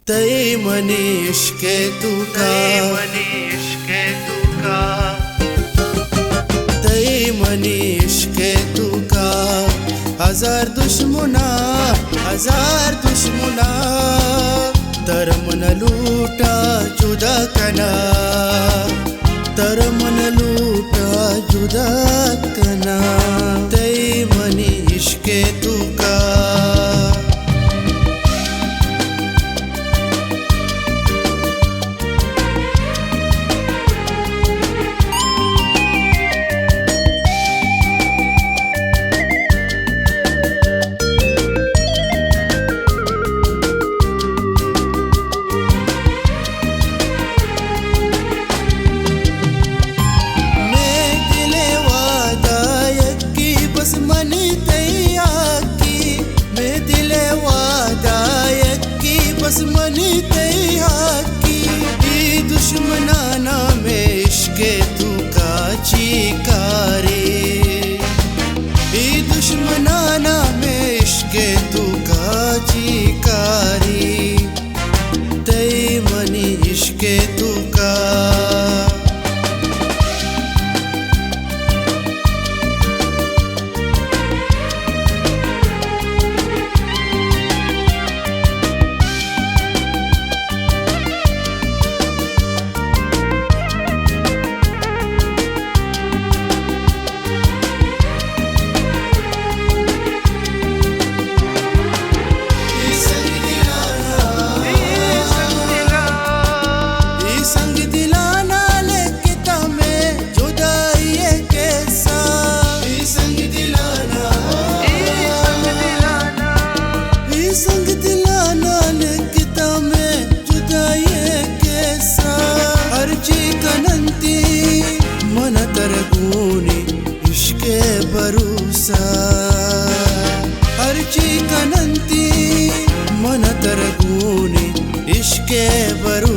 तई मनीष के तुका तई मनीष के तुका हजार दुश्मना तर मन लूटा जुदा कना तर मन लूटा जुदा कना तई मनीष के तुका मनी तई हाकी ई दुश्मनाना में इश्के तुका चिकारी ई दुश्मनाना में इश्के तुका चिकारी तई मनी इश्के तुका इश्के भरोसा अर्जी कनंती मन तरगूनी इश्के भरोसा